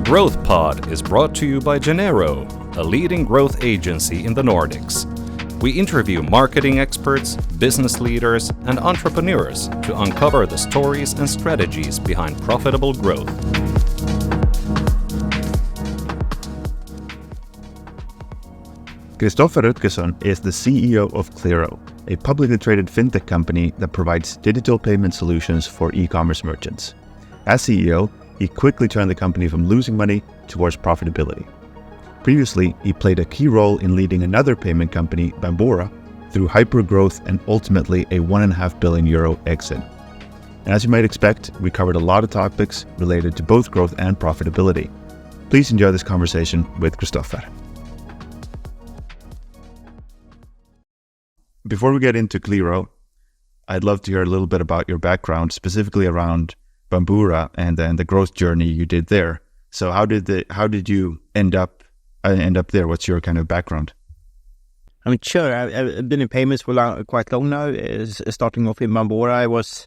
Growth Pod is brought to you by Genero, a leading growth agency in the Nordics. We interview marketing experts, business leaders, and entrepreneurs to uncover the stories and strategies behind profitable growth. Christoffer Rutgersson is the CEO of Qliro, a publicly traded fintech company that provides digital payment solutions for e-commerce merchants. As CEO, he quickly turned the company from losing money towards profitability. Previously, he played a key role in leading another payment company, Bambora, through hyper-growth and ultimately a €1.5 billion exit. And as you might expect, we covered a lot of topics related to both growth and profitability. Please enjoy this conversation with Christoffer. Before we get into Qliro, I'd love to hear a little bit about your background, specifically around Bambora and then the growth journey you did there. So how did you end up there? What's your kind of background? I mean, sure. I've been in payments for quite long now. Starting off in Bambora, I was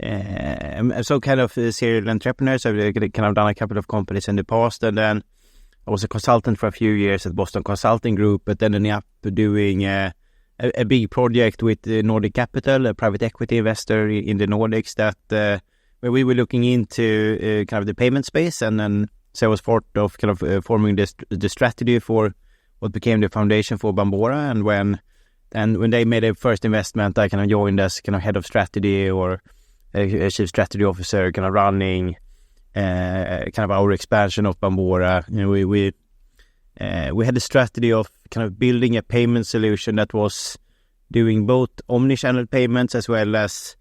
I'm so kind of a serial entrepreneur. So I've kind of done a couple of companies in the past, and then I was a consultant for a few years at Boston Consulting Group, but then ended up doing a big project with Nordic Capital, a private equity investor in the Nordics, that where we were looking into kind of the payment space, and then so I was part of kind of forming the strategy for what became the foundation for Bambora. And when they made a first investment, I kind of joined as kind of head of strategy or a chief strategy officer, kind of running kind of our expansion of Bambora. You know, we had a strategy of kind of building a payment solution that was doing both omni-channel payments as well as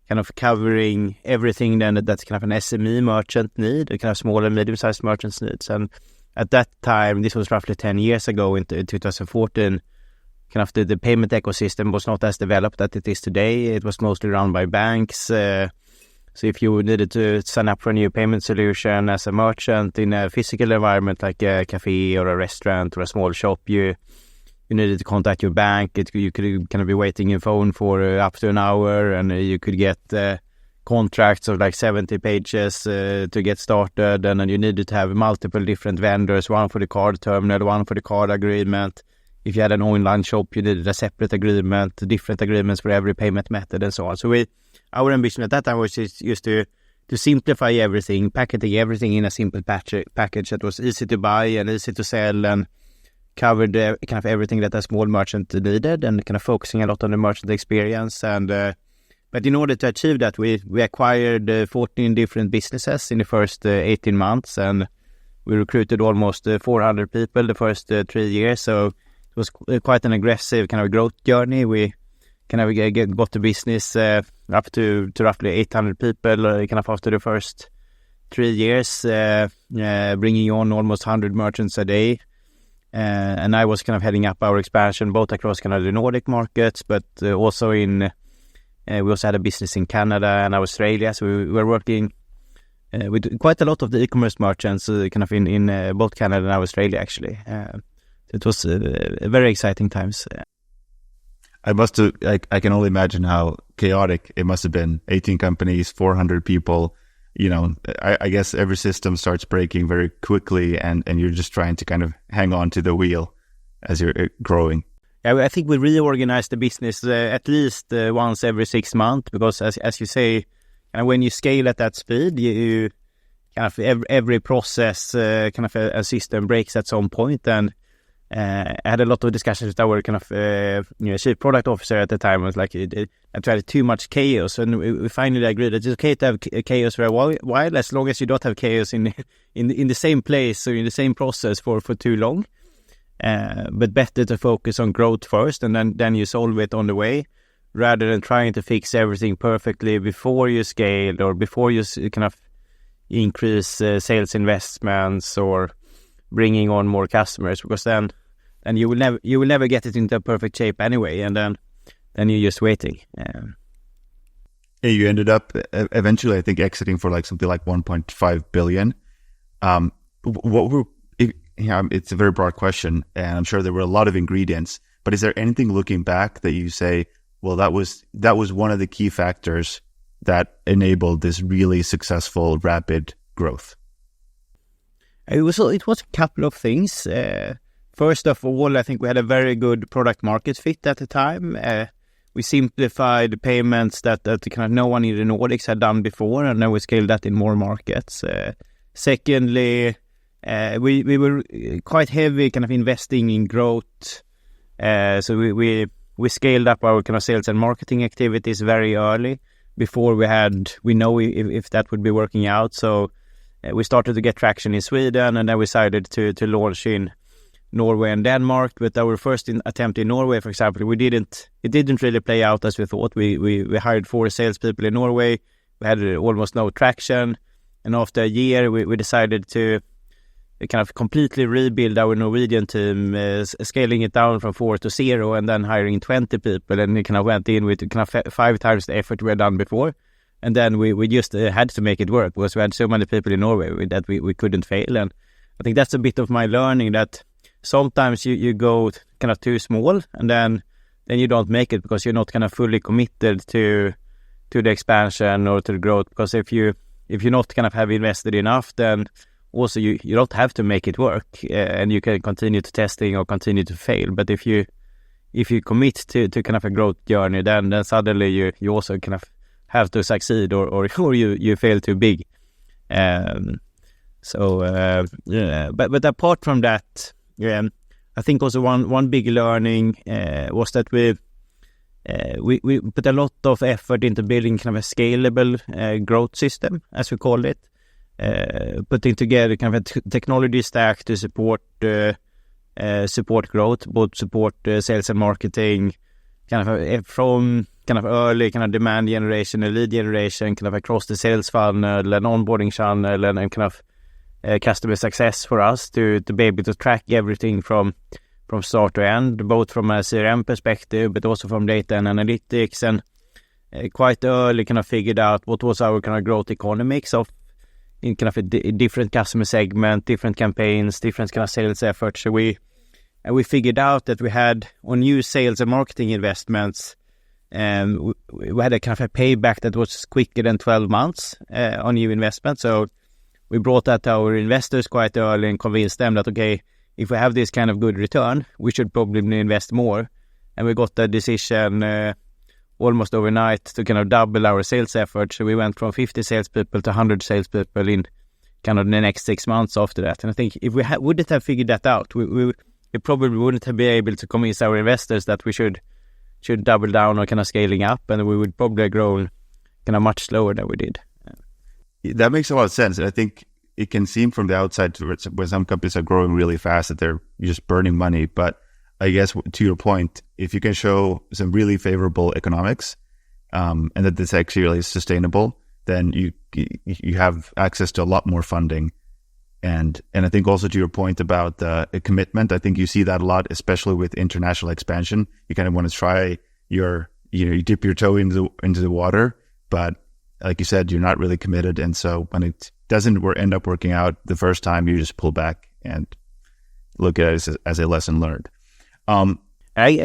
kind of covering everything then that's kind of an SME merchant need, a kind of small and medium-sized merchants needs. And at that time, this was roughly 10 years ago in 2014, kind of the payment ecosystem was not as developed as it is today. It was mostly run by banks. So if you needed to sign up for a new payment solution as a merchant in a physical environment like a cafe or a restaurant or a small shop, you needed to contact your bank. You could kind of be waiting in phone for up to an hour, and you could get contracts of like 70 pages to get started. And then you needed to have multiple different vendors, one for the card terminal, one for the card agreement. If you had an online shop, you needed a separate agreement, different agreements for every payment method and so on. So our ambition at that time was just to simplify everything, packaging everything in a simple package that was easy to buy and easy to sell and covered kind of everything that a small merchant needed, and kind of focusing a lot on the merchant experience. And but in order to achieve that, we acquired 14 different businesses in the first 18 months, and we recruited almost 400 people the first 3 years. So it was quite an aggressive kind of growth journey. We kind of got the business up to roughly 800 people kind of after the first 3 years, bringing on almost 100 merchants a day. And I was kind of heading up our expansion both across kind of the Nordic markets, but also we also had a business in Canada and Australia. So we were working with quite a lot of the e-commerce merchants kind of in both Canada and Australia, actually. It was very exciting times. I can only imagine how chaotic it must have been. 18 companies, 400 people. You know, I guess every system starts breaking very quickly, and you're just trying to kind of hang on to the wheel as you're growing. Yeah, I think we reorganize the business at least once every 6 months, because as you say, kind of when you scale at that speed, you kind of every process, kind of a system breaks at some point. And I had a lot of discussions with our kind of chief product officer at the time. It was like I've tried too much chaos, and we finally agreed that it's okay to have chaos for a while, as long as you don't have chaos in the same place or in the same process for too long. But better to focus on growth first, and then you solve it on the way, rather than trying to fix everything perfectly before you scale or before you kind of increase sales investments or bringing on more customers, because then you will never get it into a perfect shape anyway, and then you're just waiting. You ended up eventually, I think, exiting for like something like 1.5 billion. It's a very broad question, and I'm sure there were a lot of ingredients. But is there anything looking back that you say, well, that was one of the key factors that enabled this really successful, rapid growth? It was a couple of things. First of all, I think we had a very good product market fit at the time. We simplified payments that kind of no one in the Nordics had done before, and then we scaled that in more markets. Secondly, we were quite heavy kind of investing in growth. So we scaled up our kind of sales and marketing activities very early before we know if that would be working out. So we started to get traction in Sweden, and then we decided to launch in Norway and Denmark. But our first attempt in Norway, for example, it didn't really play out as we thought. We hired 4 salespeople in Norway. We had almost no traction, and after a year, we decided to kind of completely rebuild our Norwegian team, scaling it down from 4 to 0, and then hiring 20 people, and we kind of went in with kind of 5 times the effort we had done before. And then we just had to make it work because we had so many people in Norway that we couldn't fail. And I think that's a bit of my learning, that sometimes you go kind of too small, and then you don't make it because you're not kind of fully committed to the expansion or to the growth. Because if you're not kind of have invested enough, then also you don't have to make it work, and you can continue to testing or continue to fail. But if you commit to kind of a growth journey, then suddenly you also kind of have to succeed, or you fail too big. But apart from that, I think also one big learning was that we put a lot of effort into building kind of a scalable growth system, as we call it, putting together kind of a technology stack to support growth, both support sales and marketing, kind of from kind of early kind of demand generation and lead generation, kind of across the sales funnel and onboarding channel, and kind of customer success for us to be able to track everything from start to end, both from a CRM perspective, but also from data and analytics. And quite early kind of figured out what was our kind of growth economics of in kind of a different customer segment, different campaigns, different kind of sales efforts. So we figured out that we had on new sales and marketing investments, we had a kind of a payback that was quicker than 12 months on new investments. So we brought that to our investors quite early and convinced them that, okay, if we have this kind of good return, we should probably invest more. And we got the decision almost overnight to kind of double our sales effort. So we went from 50 salespeople to 100 salespeople in kind of the next 6 months after that. And I think if we wouldn't have figured that out, we probably wouldn't have been able to convince our investors that we should double down on kind of scaling up, and we would probably have grown kind of much slower than we did. That makes a lot of sense. I think it can seem from the outside when some companies are growing really fast that they're just burning money. But I guess to your point, if you can show some really favorable economics and that this actually really is sustainable, then you have access to a lot more funding. And I think also to your point about the commitment, I think you see that a lot, especially with international expansion. You kind of want to try you dip your toe into the water, but like you said, you're not really committed. And so when it doesn't end up working out the first time, you just pull back and look at it as a lesson learned. I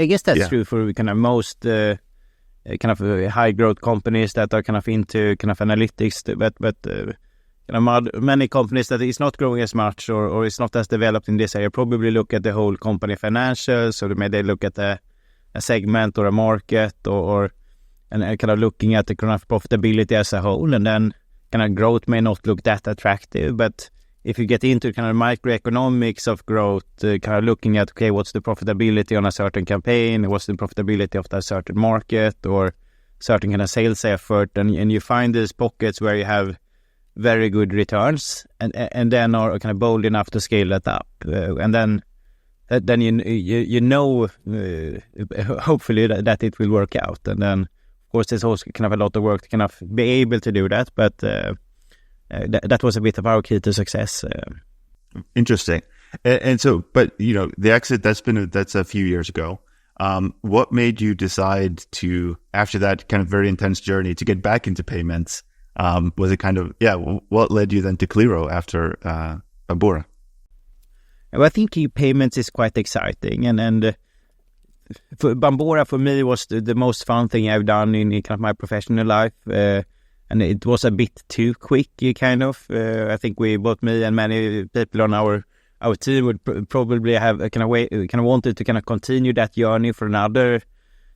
guess that's true for kind of most kind of high growth companies that are kind of into kind of analytics, but many companies that is not growing as much or is not as developed in this area probably look at the whole company financials, or maybe they look at a segment or a market and kind of looking at the kind of profitability as a whole, and then kind of growth may not look that attractive. But if you get into kind of microeconomics of growth, kind of looking at, okay, what's the profitability on a certain campaign, what's the profitability of that certain market or certain kind of sales effort, and you find these pockets where you have very good returns, and then are kind of bold enough to scale that up, and then you know hopefully that it will work out. And then of course there's also kind of a lot of work to kind of be able to do that, but that was a bit of our key to success. Interesting. And so, but the exit, that's a few years ago. What made you decide to, after that kind of very intense journey, to get back into payments? Was it kind of, what led you then to Qliro after Bambora? Well, I think payments is quite exciting, and for Bambora, for me, was the most fun thing I've done in kind of my professional life. and it was a bit too quick, kind of. I think both me and many people on our team would probably have wanted to continue that journey for another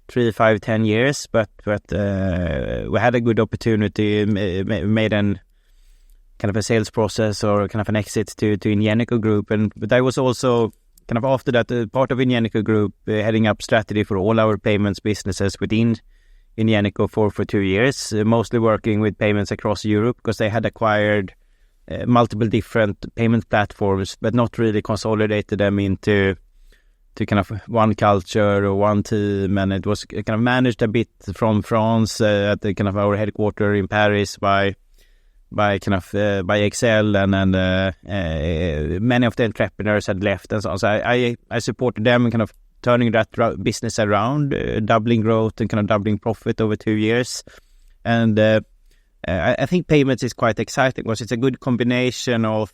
3, 5, 10 years, but we had a good opportunity, made an a sales process or an exit to Genero Group, but I was also after that part of Genero Group, heading up strategy for all our payments businesses within Genero for 2 years, mostly working with payments across Europe, because they had acquired multiple different payment platforms, but not really consolidated them into one culture or one team, and it was managed a bit from France at the our headquarters in Paris by Excel, and many of the entrepreneurs had left, and so I supported them in turning that business around, doubling growth and doubling profit over 2 years. And I think payments is quite exciting because it's a good combination of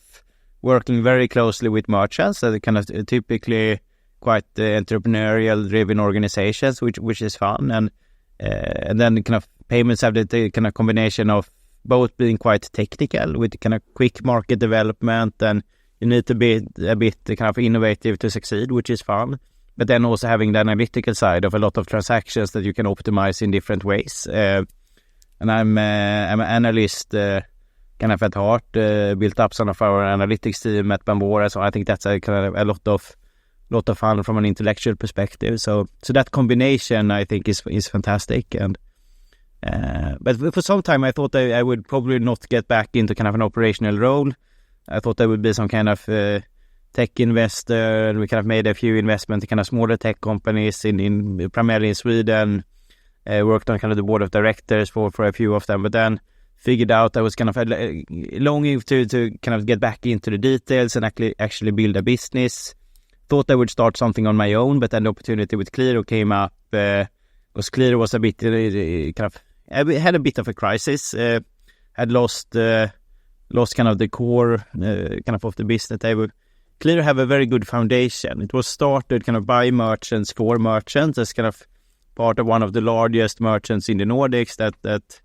working very closely with merchants, so typically quite entrepreneurial driven organizations, which is fun, and then payments have the combination of both being quite technical with quick market development, and you need to be a bit innovative to succeed, which is fun, but then also having the analytical side of a lot of transactions that you can optimize in different ways. And I'm an analyst at heart, built up some of our analytics team at Bambora, so I think that's a lot of fun from an intellectual perspective. So that combination I think is fantastic. And but for some time I thought I would probably not get back into an operational role. I thought I would be some tech investor, and we made a few investments in smaller tech companies in primarily in Sweden. Worked on the board of directors for a few of them, but then figured out I was longing to get back into the details and actually build a business. Thought I would start something on my own, but then the opportunity with Qliro came up. Because Qliro was a bit had a bit of a crisis. Had lost the core of the business. Qliro have a very good foundation. It was started by merchants for merchants as part of one of the largest merchants in the Nordics that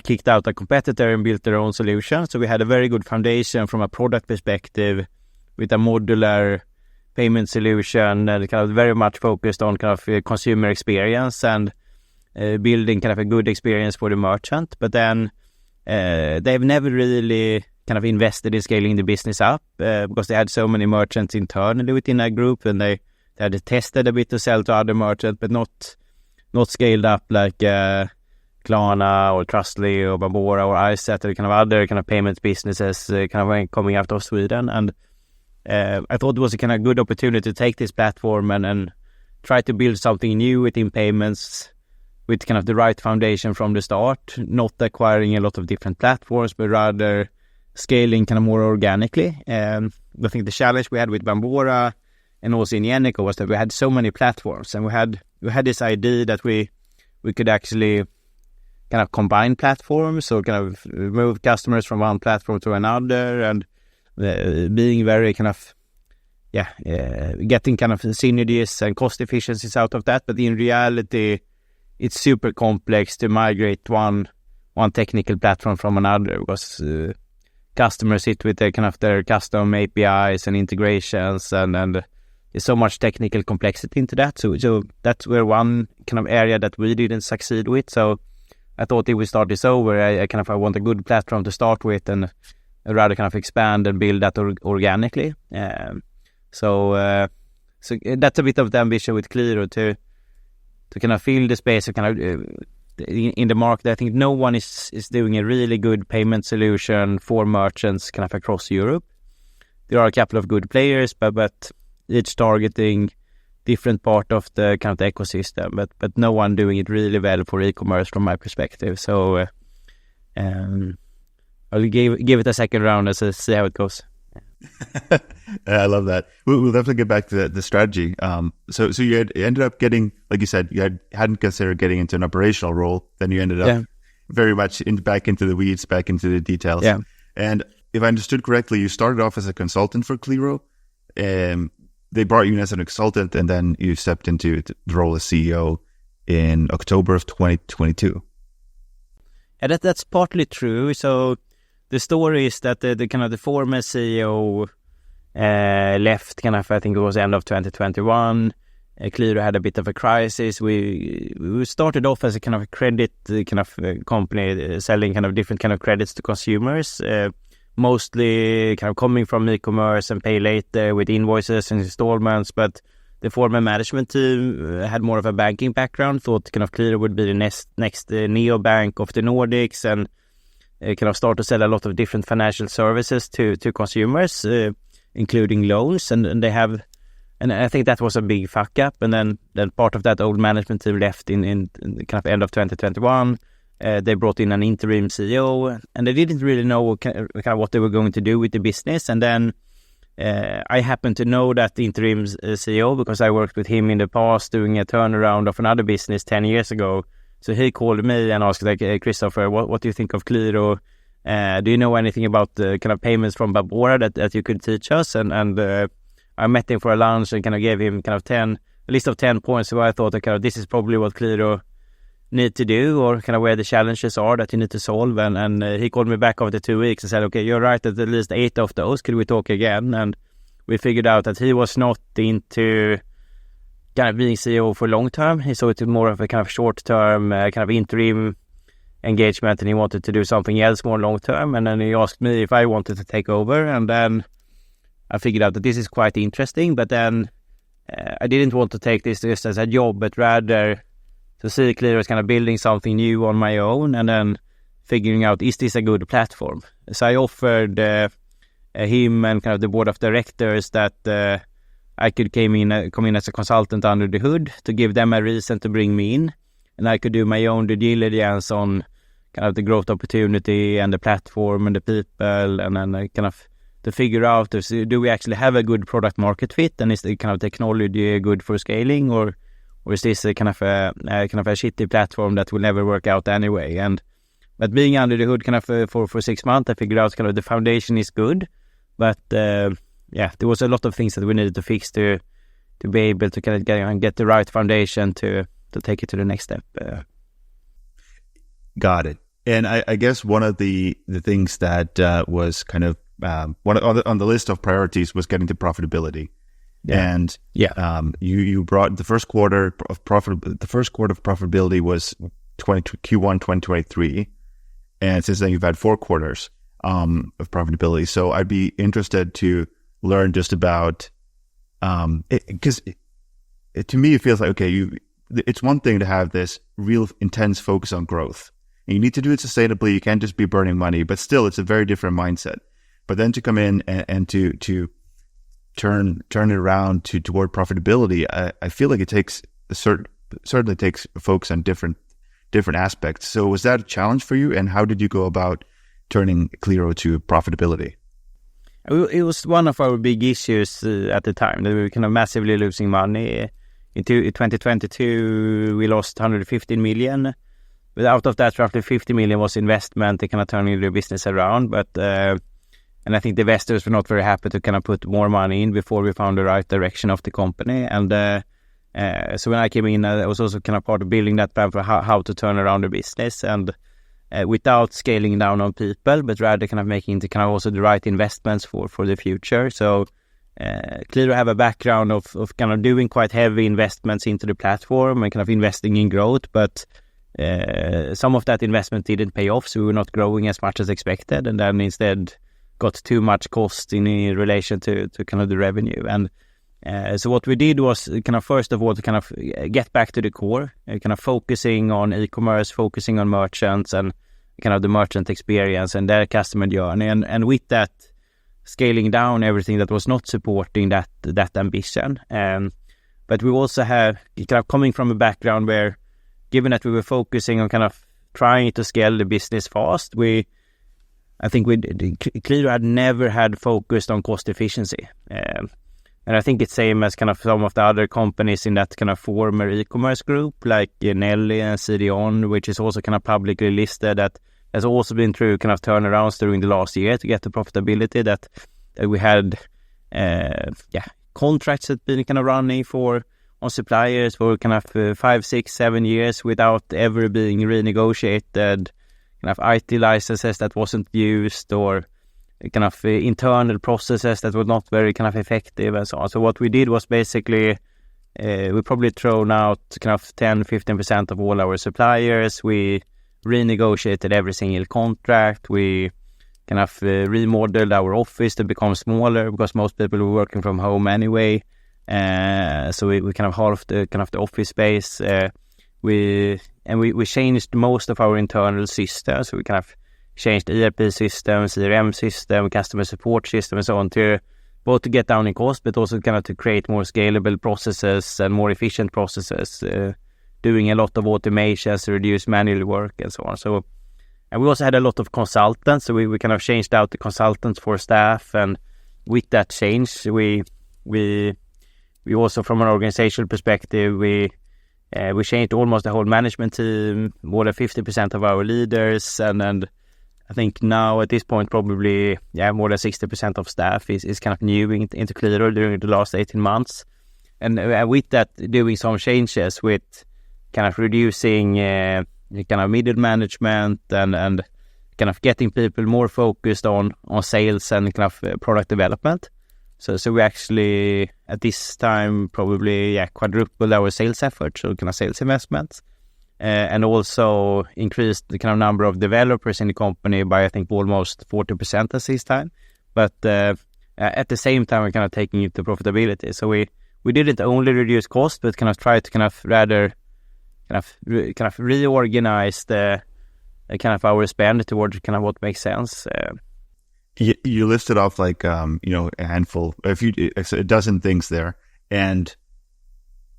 kicked out a competitor and built their own solution. So we had a very good foundation from a product perspective with a modular payment solution that very much focused on consumer experience and building a good experience for the merchant. But then they've never really invested in scaling the business up because they had so many merchants internally within that group, and they had tested a bit to sell to other merchants, but not scaled up like Klarna or Trustly or Bambora or Iset or other payments businesses coming out of Sweden. And I thought it was a good opportunity to take this platform and try to build something new within payments with the right foundation from the start, not acquiring a lot of different platforms, but rather scaling more organically. I think the challenge we had with Bambora and also in Genero was that we had so many platforms, and we had this idea that we could actually combine platforms, or move customers from one platform to another, and being very getting synergies and cost efficiencies out of that. But in reality, it's super complex to migrate one technical platform from another, because customers sit with their custom APIs and integrations, and there's so much technical complexity into that. So that's where one area that we didn't succeed with. So I thought if we start this over, I want a good platform to start with, and I'd rather expand and build that organically. So that's a bit of the ambition with Qliro, to fill the space of in the market. I think no one is doing a really good payment solution for merchants across Europe. There are a couple of good players, but each targeting different part of the the ecosystem, but no one doing it really well for e-commerce from my perspective. So I'll give it a second round and see how it goes. I love that. We'll definitely get back to the strategy. So you ended up getting, like you said, you hadn't considered getting into an operational role. Then you ended up very much back into the weeds, back into the details. Yeah. And if I understood correctly, you started off as a consultant for Qliro. They brought you in as a consultant, and then you stepped into the role as CEO in October of 2022. And that's partly true. So the story is that the kind of the former CEO left kind of, I think it was end of 2021. Qliro had a bit of a crisis. We started off as a kind of a credit company selling kind of different kind of credits to consumers, mostly kind of coming from e-commerce and pay later with invoices and installments. But the former management team had more of a banking background, thought kind of Qliro would be the next neobank of the Nordics, and kind of start to sell a lot of different financial services to consumers, including loans. And they have, and I think that was a big fuck up. And then part of that old management team left in kind of end of 2021. They brought in an interim CEO, and they didn't really know kind of what they were going to do with the business. And then I happen to know that the interim CEO because I worked with him in the past doing a turnaround of another business 10 years ago. So he called me and asked, like, hey, Christoffer, what do you think of Qliro? Do you know anything about the kind of payments from Bambora that you could teach us? And I met him for a lunch and kind of gave him kind of a list of 10 points. So I thought that kind of this is probably what Qliro need to do, or kind of where the challenges are that you need to solve. And he called me back after 2 weeks and said, okay, you're right, at least 8 of those. Could we talk again? And we figured out that he was not into kind of being CEO for long term. He saw it more of a kind of short term, kind of interim engagement, and he wanted to do something else more long term. And then he asked me if I wanted to take over, and then I figured out that this is quite interesting. But then I didn't want to take this just as a job, but rather to see Qliro as kind of building something new on my own, and then figuring out, is this a good platform? So I offered him and kind of the board of directors that I could come in as a consultant under the hood to give them a reason to bring me in, and I could do my own due diligence on kind of the growth opportunity and the platform and the people, and then kind of to figure out, do we actually have a good product market fit, and is the kind of technology good for scaling, or is this a kind of a shitty platform that will never work out anyway? But being under the hood kind of for 6 months, I figured out kind of the foundation is good, but there was a lot of things that we needed to fix to be able to kind of get the right foundation to take it to the next step. Got it. And I guess one of the things that was kind of on the list of priorities was getting to profitability. Yeah. And you brought the first quarter of profitability was Q1 2023, and since then you've had 4 quarters of profitability. So I'd be interested to learn just about because to me it feels like, okay, it's one thing to have this real intense focus on growth, and you need to do it sustainably. You can't just be burning money, but still it's a very different mindset. But then to come in and to turn it around toward profitability, I feel like it takes certainly takes focus on different aspects. So was that a challenge for you, and how did you go about turning Qliro to profitability? It was one of our big issues at the time, that we were kind of massively losing money. In 2022, we lost 115 million. But out of that, roughly 50 million was investment to kind of turning the business around. But and I think the investors were not very happy to kind of put more money in before we found the right direction of the company. And so when I came in, I was also kind of part of building that plan for how to turn around the business, and without scaling down on people, but rather kind of making the kind of also the right investments for the future. So Qliro have a background of kind of doing quite heavy investments into the platform and kind of investing in growth, but some of that investment didn't pay off, so we were not growing as much as expected, and then instead got too much cost in relation to kind of the revenue. And so what we did was kind of first of all to kind of get back to the core, kind of focusing on e-commerce, focusing on merchants and kind of the merchant experience and their customer journey, and with that scaling down everything that was not supporting that ambition. But we also have kind of coming from a background where, given that we were focusing on kind of trying to scale the business fast, I think Qliro had never had focused on cost efficiency. And I think it's same as kind of some of the other companies in that kind of former e-commerce group, like Nelly and CDON, which is also kind of publicly listed, that has also been through kind of turnarounds during the last year to get to profitability, that we had contracts that been kind of running on suppliers for kind of 5, 6, 7 years without ever being renegotiated, kind of IT licenses that wasn't used, or kind of internal processes that were not very kind of effective and so on. So what we did was basically we probably thrown out kind of 10-15% of all our suppliers. We renegotiated every single contract. We kind of remodeled our office to become smaller because most people were working from home anyway. So we kind of halved the office space. We changed most of our internal systems. So we kind of changed ERP system, CRM system, customer support system, and so on, to both to get down in cost, but also kind of to create more scalable processes and more efficient processes, doing a lot of automations to reduce manual work and so on. So, and we also had a lot of consultants, so we kind of changed out the consultants for staff, and with that change, we also, from an organizational perspective, we changed almost the whole management team, more than 50% of our leaders, and I think now at this point probably more than 60% of staff is kind of new into Qliro during the last 18 months. And with that, doing some changes with kind of reducing kind of middle management and kind of getting people more focused on sales and kind of product development. So we actually at this time probably quadrupled our sales efforts, so kind of sales investments. And also increased the kind of number of developers in the company by, I think, almost 40% at this time. But at the same time, we're kind of taking it to profitability. So we didn't only reduce cost, but kind of try to kind of rather kind of reorganize the kind of our spend towards kind of what makes sense. You listed off like a handful, a dozen things there, and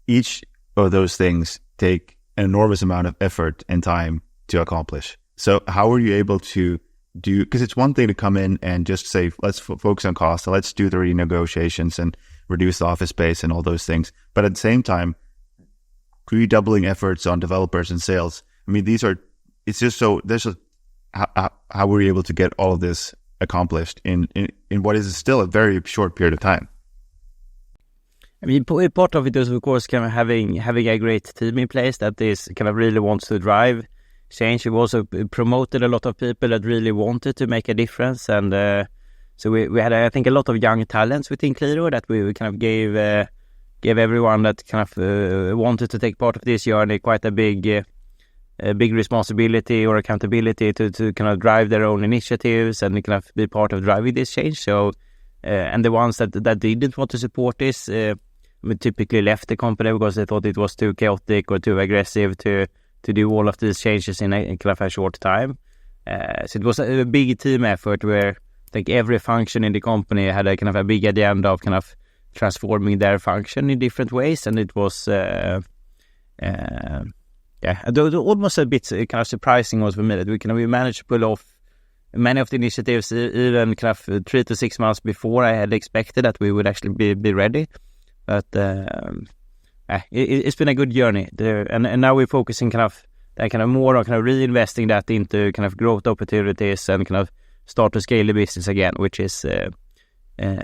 each of those things take an enormous amount of effort and time to accomplish. So how were you able to do, because it's one thing to come in and just say, let's focus on cost, so let's do the renegotiations and reduce the office space and all those things. But at the same time, redoubling efforts on developers and sales. I mean, how were you able to get all of this accomplished in what is still a very short period of time? I mean, part of it is, of course, kind of having a great team in place that is kind of really wants to drive change. We've also promoted a lot of people that really wanted to make a difference, and so we had, I think, a lot of young talents within Qliro that we kind of gave everyone that kind of wanted to take part of this journey quite a big responsibility or accountability to kind of drive their own initiatives and kind of be part of driving this change. So and the ones that didn't want to support this we typically left the company because they thought it was too chaotic or too aggressive to do all of these changes in kind of a short time. So it was a big team effort where I think every function in the company had a kind of a big agenda of kind of transforming their function in different ways, and it was almost a bit kind of surprising was for me that we managed to pull off many of the initiatives even kind of 3 to 6 months before I had expected that we would actually be ready. But it's been a good journey there, and now we're focusing kind of more on kind of reinvesting that into kind of growth opportunities and kind of start to scale the business again, which is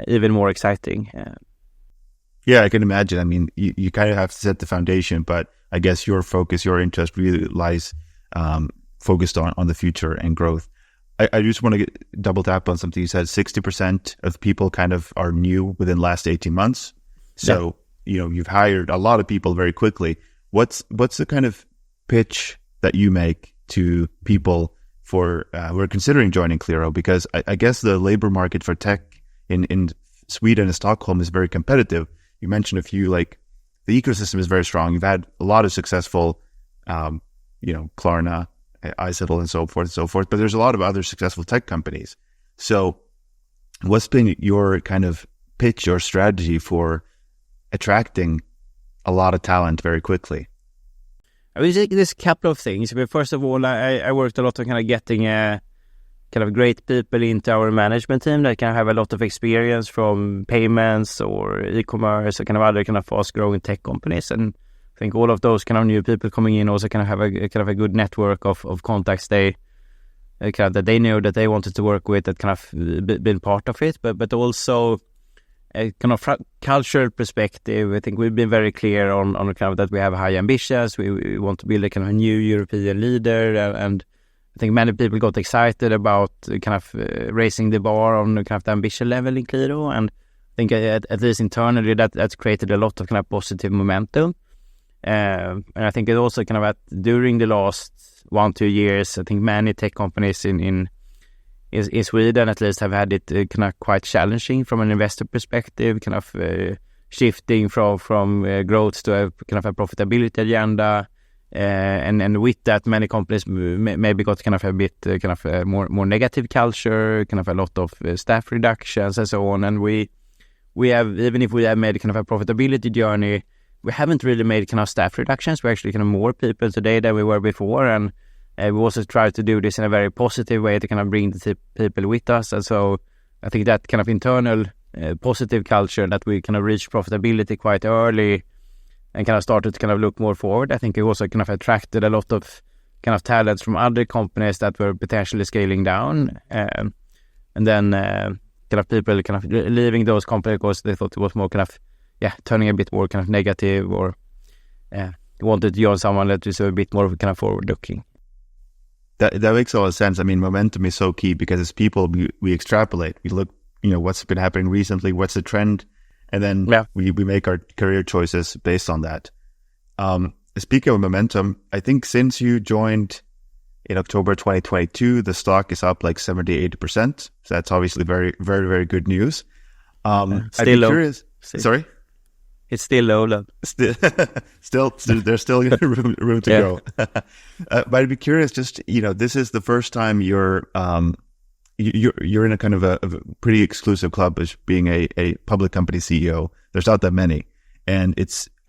even more exciting. Yeah, I can imagine. I mean, you kind of have to set the foundation, but I guess your focus, your interest really lies focused on the future and growth. I just want to double tap on something you said. 60% of people kind of are new within the last 18 months. So, you've hired a lot of people very quickly. What's the kind of pitch that you make to people who are considering joining Qliro? Because I guess the labor market for tech in Sweden and Stockholm is very competitive. You mentioned a few, like the ecosystem is very strong. You've had a lot of successful, Klarna, iSettle, and so forth. But there's a lot of other successful tech companies. So what's been your kind of pitch or strategy for attracting a lot of talent very quickly? I would say there's a couple of things. But first of all, I worked a lot on kind of getting kind of great people into our management team that kind of have a lot of experience from payments or e-commerce or kind of other kind of fast-growing tech companies. And I think all of those kind of new people coming in also kind of have a good network of contacts that they know that they wanted to work with, that kind of been part of it. But also a kind of cultural perspective, I think we've been very clear on kind of that we have high ambitions. We want to build a kind of new European leader, and I think many people got excited about kind of raising the bar on kind of the ambition level in Qliro, and I think at least internally that's created a lot of kind of positive momentum. And I think it also kind of during the last 1-2 years, I think many tech companies in Sweden at least have had it kind of quite challenging from an investor perspective, kind of shifting from growth to a kind of a profitability agenda. And with that, many companies maybe got kind of a bit kind of a more negative culture, kind of a lot of staff reductions and so on. And we have, even if we have made kind of a profitability journey, we haven't really made kind of staff reductions. We're actually kind of more people today than we were before, and we also try to do this in a very positive way to kind of bring the people with us. And so I think that kind of internal positive culture that we kind of reached profitability quite early and kind of started to kind of look more forward. I think it also kind of attracted a lot of kind of talents from other companies that were potentially scaling down. And then kind of people kind of leaving those companies because they thought it was more kind of, turning a bit more kind of negative, or wanted to join someone that is a bit more kind of forward-looking. That makes a lot of sense. I mean, momentum is so key because as people, we extrapolate. We look, what's been happening recently, what's the trend, and then we make our career choices based on that. Speaking of momentum, I think since you joined in October 2022, the stock is up like 70-80%. So that's obviously very, very, very good news. Still low. Curious. Sorry? It's still low, love. Still, there's still room to go. But I'd be curious, just, this is the first time you're in a kind of a pretty exclusive club as being a public company CEO. There's not that many. And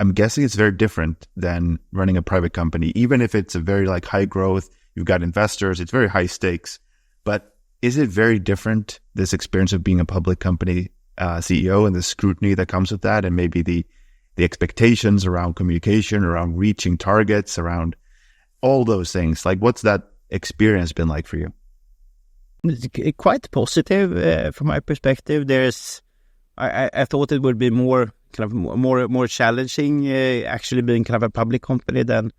I'm guessing it's very different than running a private company, even if it's a very like high growth, you've got investors, it's very high stakes. But is it very different, this experience of being a public company CEO and the scrutiny that comes with that, and maybe the expectations around communication, around reaching targets, around all those things? Like, what's that experience been like for you? It's quite positive from my perspective. I thought it would be more challenging actually being kind of a public company than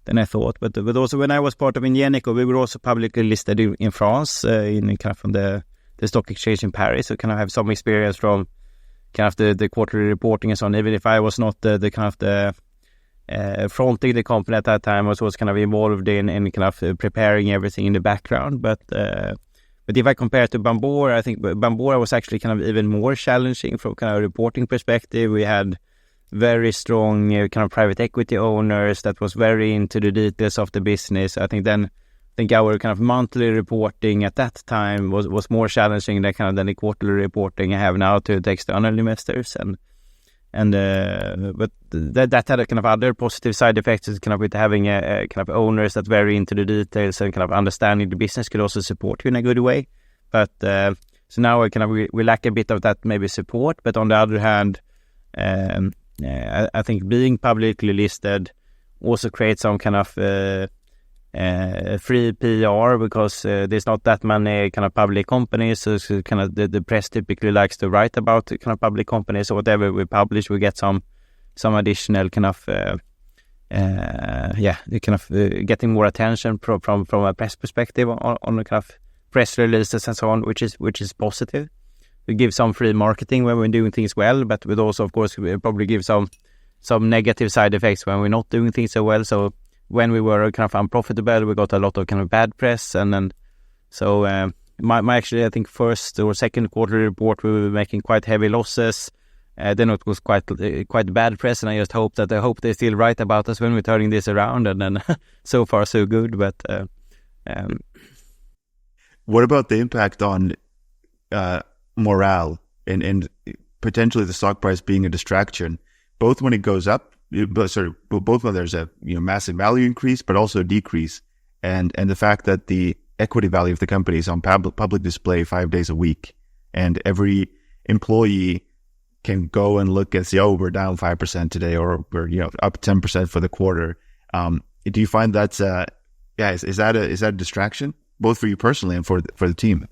I thought. But also when I was part of Genero, we were also publicly listed in France, in kind of from the stock exchange in Paris. So kind of have some experience from kind of the quarterly reporting and so on. Even if I was not the kind of the fronting the company at that time, I was kind of involved in kind of preparing everything in the background. But if I compare to Bambora, I think Bambora was actually kind of even more challenging from kind of a reporting perspective. We had very strong kind of private equity owners that was very into the details of the business. I think our kind of monthly reporting at that time was more challenging than the quarterly reporting I have now to the external investors, but that had a kind of other positive side effects, kind of with having a kind of owners that very into the details and kind of understanding the business could also support you in a good way. But so now we lack a bit of that maybe support. But on the other hand, I think being publicly listed also creates some kind of free PR, because there's not that many kind of public companies, so kind of the press typically likes to write about kind of public companies. So whatever we publish, we get some additional kind of getting more attention from a press perspective on the kind of press releases and so on, which is positive. We give some free marketing when we're doing things well, but we also, of course, we probably give some negative side effects when we're not doing things so well. So when we were kind of unprofitable, we got a lot of kind of bad press, and then so my actually I think first or second quarterly report we were making quite heavy losses. Then it was quite bad press, and I just hope they still write about us when we're turning this around. And then so far so good. But what about the impact on morale and potentially the stock price being a distraction, both when it goes up? Both when there's a massive value increase, but also a decrease, and the fact that the equity value of the company is on public display 5 days a week, and every employee can go and look and see, we're down 5% today, or we're up 10% for the quarter. Do you find that's is that a distraction both for you personally and for the team?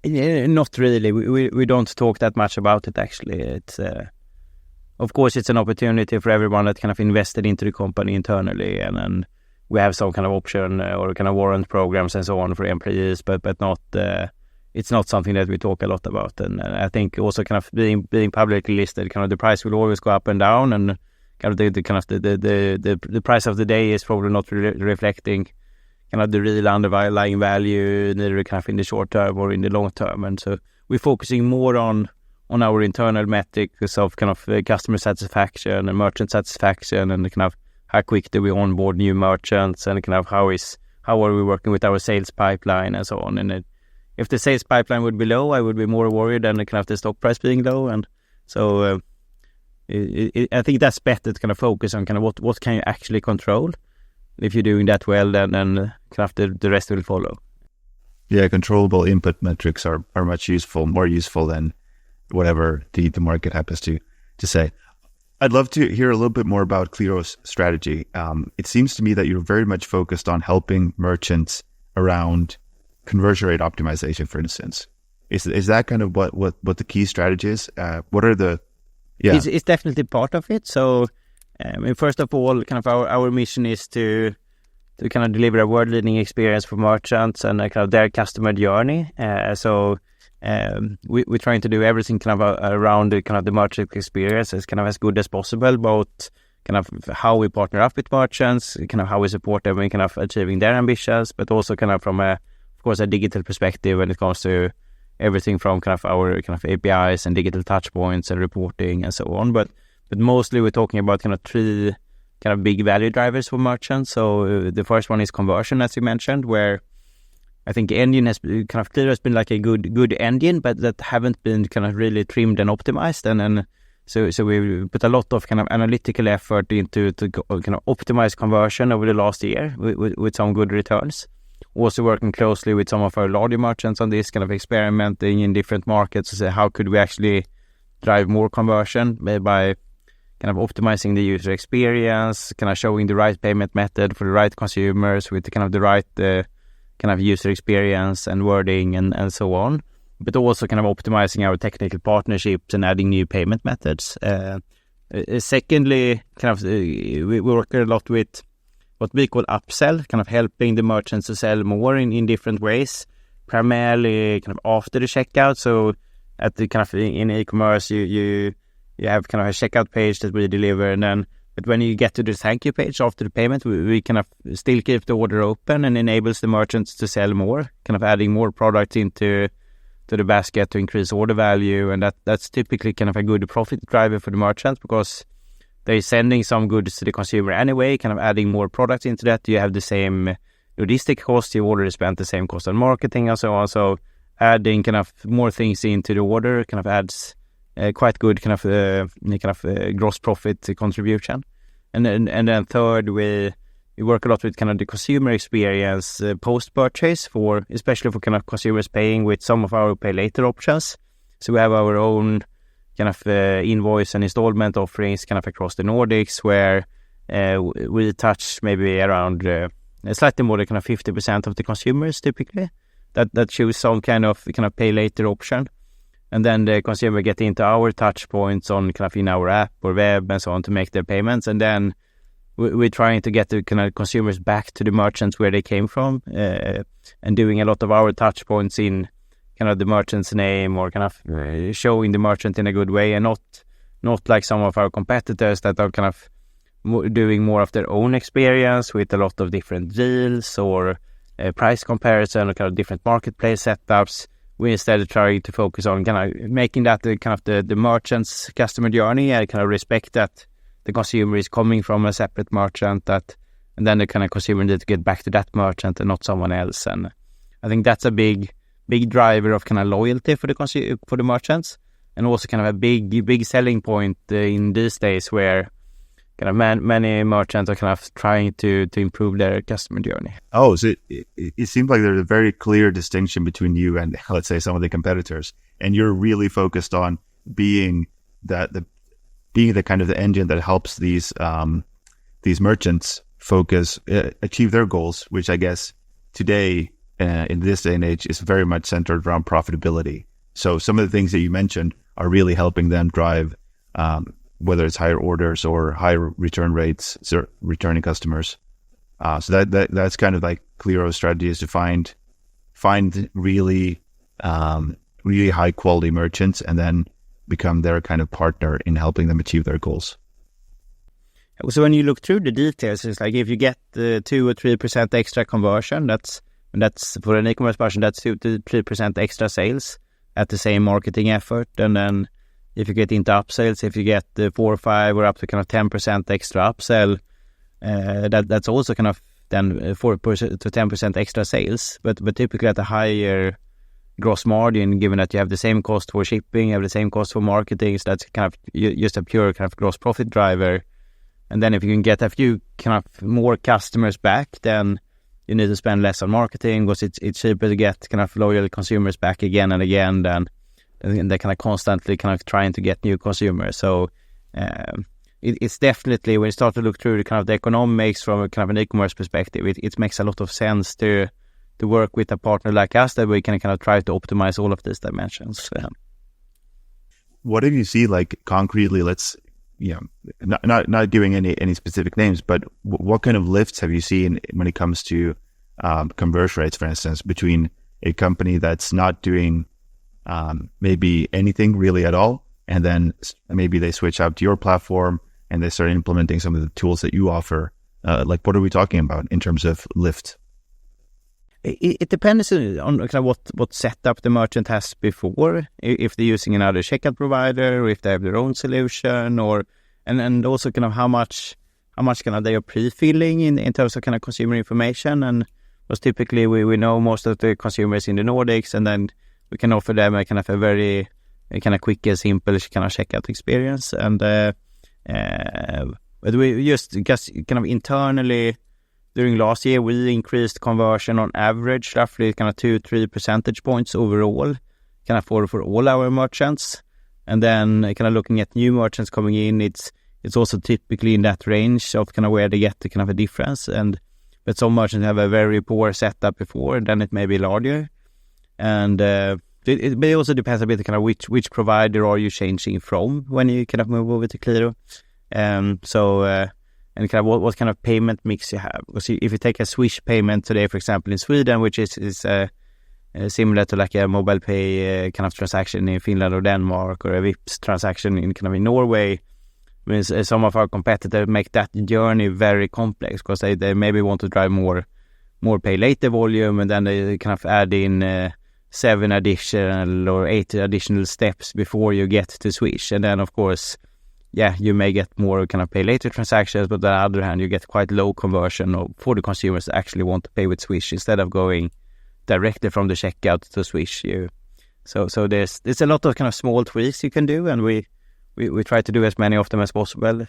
Not really. We don't talk that much about it actually. It's of course, it's an opportunity for everyone that kind of invested into the company internally, and we have some kind of option or kind of warrant programs and so on for employees, but not it's not something that we talk a lot about. And I think also kind of being publicly listed, kind of the price will always go up and down, and kind of the price of the day is probably not reflecting kind of the real underlying value, neither kind of in the short term or in the long term. And so we're focusing more on our internal metrics of kind of customer satisfaction and merchant satisfaction, and kind of how quick do we onboard new merchants, and kind of how are we working with our sales pipeline and so on. And if the sales pipeline would be low, I would be more worried than kind of the stock price being low. And so I think that's better to kind of focus on kind of what can you actually control. If you're doing that well, then kind of the rest will follow. Yeah, controllable input metrics are much more useful than whatever the market happens to say. I'd love to hear a little bit more about Qliro's strategy. It seems to me that you're very much focused on helping merchants around conversion rate optimization, for instance. Is that kind of what the key strategy is? What are the... Yeah. It's definitely part of it. So, first of all, kind of our mission is to kind of deliver a world-leading experience for merchants and kind of their customer journey. We're trying to do everything kind of around the kind of the merchant experience as kind of as good as possible, both kind of how we partner up with merchants, kind of how we support them in kind of achieving their ambitions, but also kind of from of course a digital perspective when it comes to everything from kind of our kind of APIs and digital touch points and reporting and so on. But mostly we're talking about kind of three kind of big value drivers for merchants. So the first one is conversion, as you mentioned, where I think engine has been, kind of Qliro has been like a good engine, but that haven't been kind of really trimmed and optimized. And so we put a lot of kind of analytical effort into to kind of optimize conversion over the last year with some good returns. Also working closely with some of our larger merchants on this, kind of experimenting in different markets to say how could we actually drive more conversion by kind of optimizing the user experience, kind of showing the right payment method for the right consumers with kind of the right kind of user experience and wording and so on, but also kind of optimizing our technical partnerships and adding new payment methods. Secondly, kind of we work a lot with what we call upsell, kind of helping the merchants to sell more in different ways, primarily kind of after the checkout. So at the kind of in e-commerce, you have kind of a checkout page that we deliver, and then but when you get to the thank you page after the payment, we kind of still keep the order open and enables the merchants to sell more, kind of adding more products into the basket to increase order value. And that's typically kind of a good profit driver for the merchants because they're sending some goods to the consumer anyway, kind of adding more products into that. You have the same logistic cost, you already spent the same cost on marketing and so on. So adding kind of more things into the order kind of adds quite good kind of gross profit contribution. And then third, we work a lot with kind of the consumer experience post-purchase especially for kind of consumers paying with some of our pay later options. So we have our own kind of invoice and installment offerings kind of across the Nordics where we touch maybe around slightly more than kind of 50% of the consumers typically that choose some kind of pay later option. And then the consumer get into our touch points on kind of in our app or web and so on to make their payments. And then we're trying to get the kind of consumers back to the merchants where they came from and doing a lot of our touch points in kind of the merchant's name or kind of showing the merchant in a good way and not like some of our competitors that are kind of doing more of their own experience with a lot of different deals or price comparison or kind of different marketplace setups. We instead try to focus on kind of making that the merchant's customer journey and kind of respect that the consumer is coming from a separate merchant and then the kind of consumer needs to get back to that merchant and not someone else. And I think that's a big driver of kind of loyalty for the merchants, and also kind of a big selling point in these days where kind of many merchants are kind of trying to improve their customer journey. Oh, so it seems like there's a very clear distinction between you and, let's say, some of the competitors, and you're really focused on being the kind of the engine that helps these merchants achieve their goals, which I guess today in this day and age is very much centered around profitability. So some of the things that you mentioned are really helping them drive whether it's higher orders or higher return rates, so returning customers. So that's kind of like Qliro's strategy, is to find really really high quality merchants and then become their kind of partner in helping them achieve their goals. So when you look through the details, it's like if you get the 2 or 3% extra conversion, that's for an e-commerce person, that's 2 to 3% extra sales at the same marketing effort. And then if you get into upsells, if you get the 4 or 5 or up to kind of 10% extra upsell, that's also kind of then 4% to 10% extra sales, but typically at a higher gross margin, given that you have the same cost for shipping, you have the same cost for marketing, so that's kind of just a pure kind of gross profit driver. And then if you can get a few kind of more customers back, then you need to spend less on marketing because it's cheaper to get kind of loyal consumers back again and again than they're kind of constantly kind of trying to get new consumers. So it's definitely, when you start to look through the kind of the economics from a kind of an e-commerce perspective, it makes a lot of sense to work with a partner like us that we can kind of try to optimize all of these dimensions. What did you see, like concretely? Let's, not giving any specific names, but what kind of lifts have you seen when it comes to conversion rates, for instance, between a company that's not doing maybe anything really at all, and then maybe they switch out to your platform and they start implementing some of the tools that you offer? Like, what are we talking about in terms of lift? It depends on kind of what setup the merchant has before, if they're using another checkout provider, or if they have their own solution, and also kind of how much kind of they are pre-filling in terms of kind of consumer information. And because typically we know most of the consumers in the Nordics, and then we can offer them a kind of a very kind of quick and simple kind of checkout experience. And but we just kind of internally, during last year, we increased conversion on average, roughly kind of 2-3 percentage points overall, kind of for all our merchants. And then kind of looking at new merchants coming in, it's also typically in that range of kind of where they get the kind of a difference. But some merchants have a very poor setup before, then it may be larger. And it also depends a bit kind of which provider are you changing from when you kind of move over to Qliro. And kind of what kind of payment mix you have. Because if you take a Swish payment today, for example, in Sweden, which is similar to like a mobile pay kind of transaction in Finland or Denmark, or a Vipps transaction in kind of in Norway, means some of our competitors make that journey very complex because they maybe want to drive more pay later volume, and then they kind of add in 7 additional or 8 additional steps before you get to Swish. And then, of course, you may get more kind of pay later transactions, but on the other hand, you get quite low conversion for the consumers that actually want to pay with Swish instead of going directly from the checkout to Swish. So there's a lot of kind of small tweaks you can do, and we try to do as many of them as possible.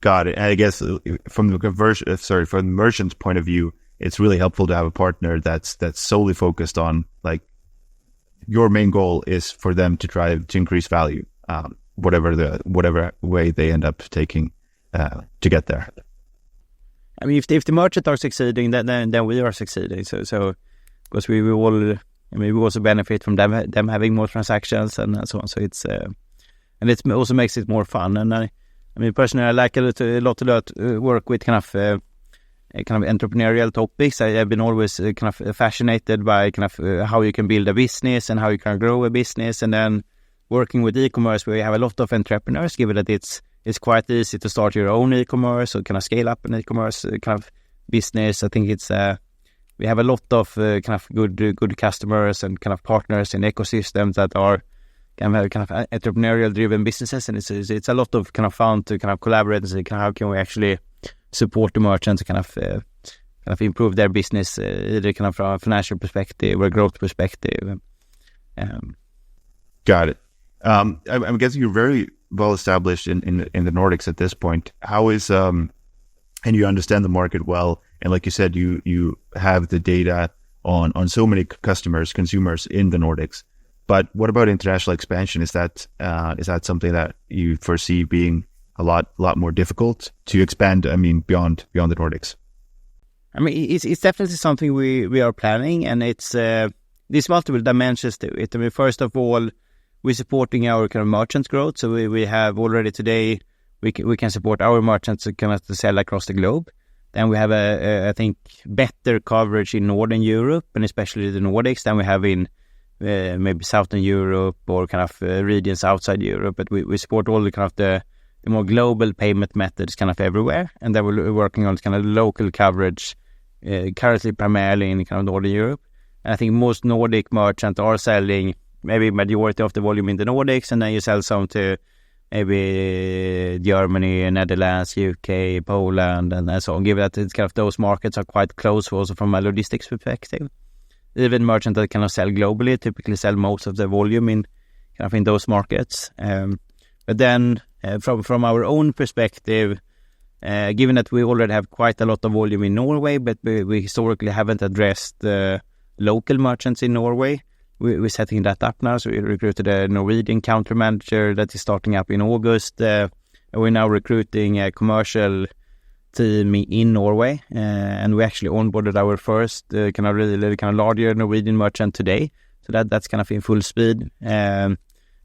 Got it. And I guess from the merchant's point of view, it's really helpful to have a partner that's solely focused on, like, your main goal is for them to try to increase value. Whatever way they end up taking to get there. I mean, if the merchant are succeeding, then we are succeeding. So because we also benefit from them having more transactions and so on. So it's and it also makes it more fun. And I mean, personally, I like a lot to work with kind of entrepreneurial topics. I've been always kind of fascinated by kind of how you can build a business and how you can grow a business, and then working with e-commerce, where we have a lot of entrepreneurs, given that it's quite easy to start your own e-commerce or kind of scale up an e-commerce kind of business. I think it's we have a lot of kind of good customers and kind of partners in ecosystems that are kind of entrepreneurial driven businesses, and it's a lot of kind of fun to kind of collaborate and see how can we actually support the merchants to kind of improve their business, either kind of from a financial perspective or a growth perspective. Got it. I'm guessing you're very well established in the Nordics at this point. How is and you understand the market well, and like you said, you have the data on so many consumers in the Nordics. But what about international expansion? Is that something that you foresee being a lot more difficult to expand? I mean, beyond the Nordics. I mean, it's definitely something we are planning, and it's there's multiple dimensions to it. I mean, first of all, we're supporting our kind of merchants growth. So we have already today, we can support our merchants to kind of to sell across the globe. Then we have I think better coverage in Northern Europe and especially the Nordics than we have in maybe Southern Europe or kind of regions outside Europe. But we support all the kind of the more global payment methods kind of everywhere, and then we're working on kind of local coverage currently primarily in kind of Northern Europe. And I think most Nordic merchants are selling maybe majority of the volume in the Nordics, and then you sell some to maybe Germany, Netherlands, UK, Poland, and so on. Given that it's kind of those markets are quite close also from a logistics perspective. Even merchants that kind of sell globally typically sell most of their volume in kind of in those markets. But then from our own perspective, given that we already have quite a lot of volume in Norway, but we historically haven't addressed local merchants in Norway, we're setting that up now. So we recruited a Norwegian country manager that is starting up in August. And we're now recruiting a commercial team in Norway. And we actually onboarded our first kind of larger Norwegian merchant today. So that's kind of in full speed. And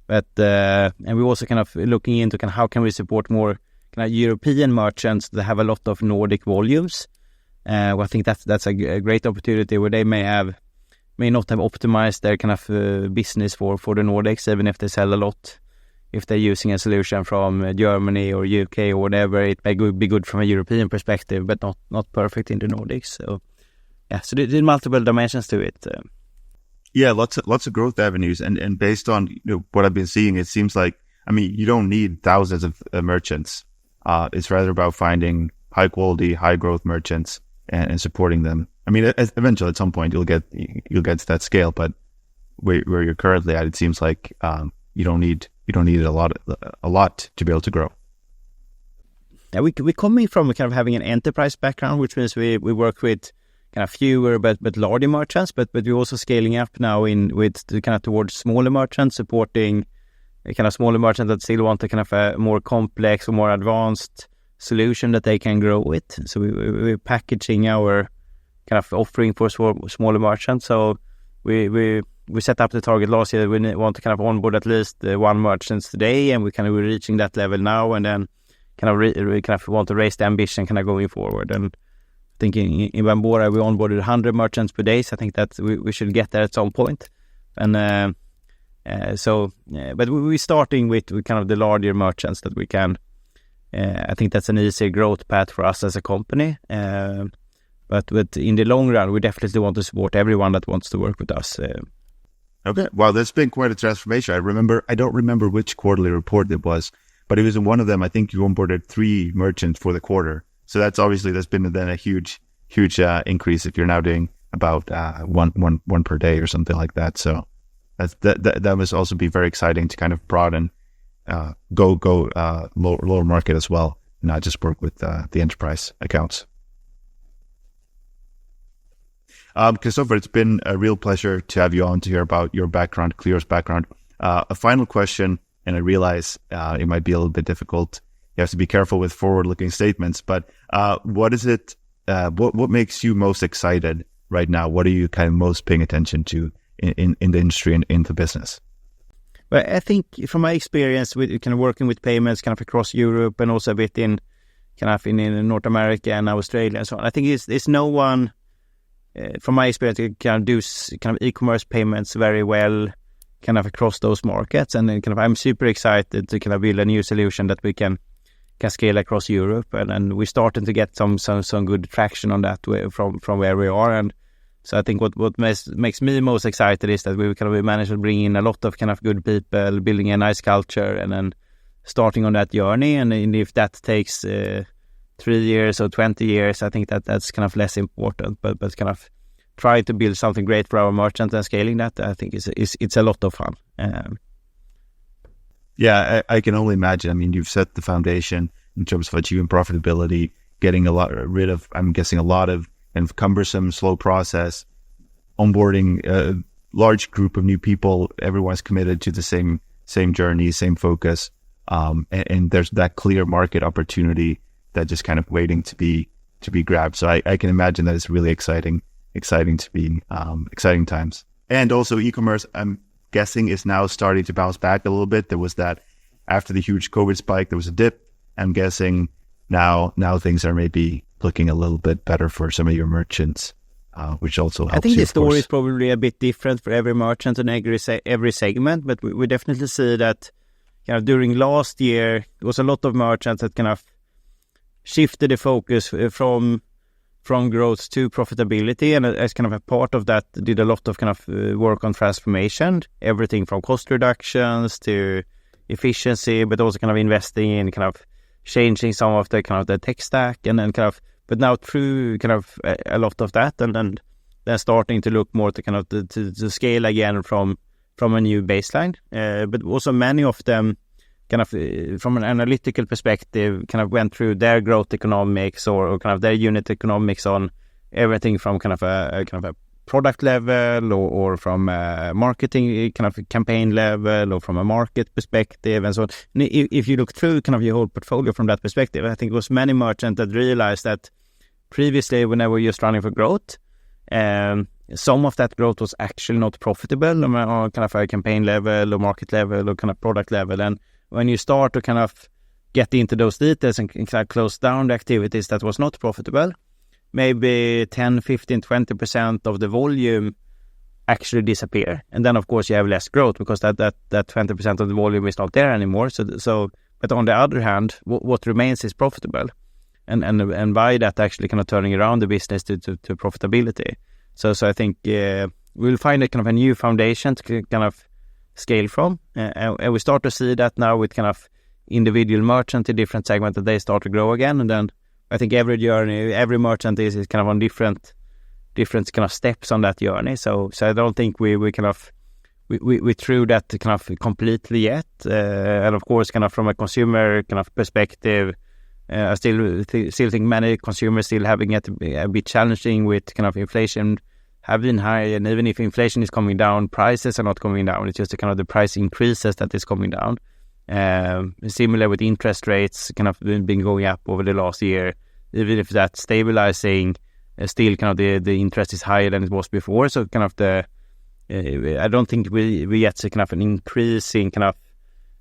we're also kind of looking into kind of how can we support more kind of European merchants that have a lot of Nordic volumes. Well, I think that's a great opportunity where they may not have optimized their kind of business for the Nordics, even if they sell a lot. If they're using a solution from Germany or UK or whatever, it may be good from a European perspective, but not perfect in the Nordics. So yeah, so there's multiple dimensions to it. Yeah, lots of growth avenues, and based on what I've been seeing, it seems like you don't need thousands of merchants. It's rather about finding high quality, high growth merchants and supporting them. Eventually at some point you'll get to that scale, but where you're currently at, it seems like you don't need a lot to be able to grow. Yeah, we coming from kind of having an enterprise background, which means we work with kind of fewer but larger merchants, but we're also scaling up now towards smaller merchants, supporting kind of smaller merchants that still want a kind of a more complex or more advanced solution that they can grow with. So we're packaging our kind of offering for smaller merchants. So we set up the target last year that we want to kind of onboard at least one merchant today, and we're reaching that level now, and then we kind of want to raise the ambition kind of going forward. And I think in Bambora we onboarded 100 merchants per day, so I think that we should get there at some point. And but we're starting with kind of the larger merchants that we can. I think that's an easier growth path for us as a company. But in the long run, we definitely want to support everyone that wants to work with us. Okay. Wow, that's been quite a transformation. I don't remember which quarterly report it was, but it was in one of them. I think you onboarded 3 merchants for the quarter. So that's been then a huge increase if you're now doing about one per day or something like that. So that must also be very exciting to kind of broaden, go lower market as well, not just work with the enterprise accounts. Christoffer, it's been a real pleasure to have you on to hear about your background, Qliro's background. A final question, and I realize it might be a little bit difficult. You have to be careful with forward-looking statements, but what is it? What makes you most excited right now? What are you kind of most paying attention to in the industry and in the business? Well, I think from my experience with kind of working with payments kind of across Europe and also a bit in North America and Australia and so on, I think it's no one. From my experience, you can do kind of e-commerce payments very well, kind of across those markets, and then I'm super excited to kind of build a new solution that we can scale across Europe, and we're starting to get some good traction on that from where we are, and so I think what makes me most excited is that we managed to bring in a lot of kind of good people, building a nice culture, and then starting on that journey, and if that takes 3 years or 20 years, I think that's kind of less important, but kind of try to build something great for our merchants and scaling that, I think it's a lot of fun. Yeah, I can only imagine. You've set the foundation in terms of achieving profitability, getting rid of, I'm guessing, a lot of kind of cumbersome, slow process, onboarding a large group of new people. Everyone's committed to the same journey, same focus, and there's that clear market opportunity that just kind of waiting to be grabbed. So I can imagine that it's really exciting to be exciting times. And also e-commerce, I'm guessing, is now starting to bounce back a little bit. There was that after the huge COVID spike, there was a dip. I'm guessing now things are maybe looking a little bit better for some of your merchants, which also helps. I think you, the story course. is probably a bit different for every merchant and every segment, but we definitely see that during last year, there was a lot of merchants that kind of shifted the focus from growth to profitability, and as kind of a part of that, did a lot of kind of work on transformation, everything from cost reductions to efficiency, but also kind of investing in kind of changing some of the kind of the tech stack, and then kind of, but now through kind of a lot of that, and then starting to look more to kind of to scale again from a new baseline, but also many of them kind of from an analytical perspective kind of went through their growth economics or kind of their unit economics on everything from kind of a product level or from a marketing kind of campaign level or from a market perspective and so on. And if you look through kind of your whole portfolio from that perspective, I think it was many merchants that realized that previously when they were just running for growth, some of that growth was actually not profitable on kind of a campaign level or market level or kind of product level. And when you start to kind of get into those details and kind of close down the activities that was not profitable, maybe 10, 15, 20% of the volume actually disappear. And then, of course, you have less growth because that 20% of the volume is not there anymore. So, but on the other hand, what remains is profitable. And by that, actually kind of turning around the business to profitability. So I think we'll find a kind of a new foundation to kind of scale from, and we start to see that now with kind of individual merchant in different segments that they start to grow again. And then I think every merchant is kind of on different kind of steps on that journey. So I don't think we kind of we through that kind of completely yet. And of course, kind of from a consumer kind of perspective, I still think many consumers still having it a bit challenging with kind of inflation have been high, and even if inflation is coming down, prices are not coming down. It's just the kind of the price increases that is coming down. Similar with interest rates, kind of been going up over the last year. Even if that's stabilizing, still kind of the interest is higher than it was before. So kind of I don't think we yet see kind of an increase in kind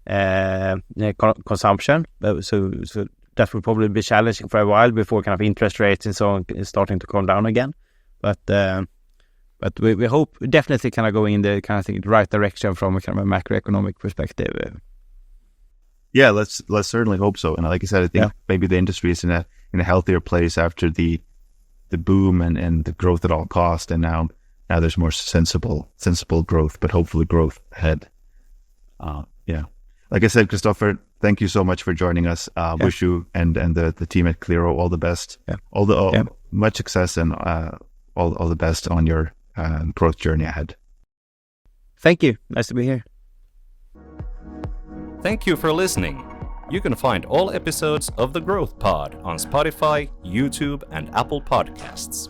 of consumption. So that will probably be challenging for a while before kind of interest rates and so on is starting to come down again. But we hope definitely kind of going in the kind of the right direction from a kind of a macroeconomic perspective. Yeah, let's certainly hope so. And like I said, I think maybe the industry is in a healthier place after the boom and the growth at all cost, and now there's more sensible growth, but hopefully growth ahead. Like I said, Christoffer, thank you so much for joining us. Wish you and the team at Qliro all the best. Much success and all the best on your growth journey ahead. Thank you. Nice to be here. Thank you for listening. You can find all episodes of The Growth Pod on Spotify, YouTube, and Apple Podcasts.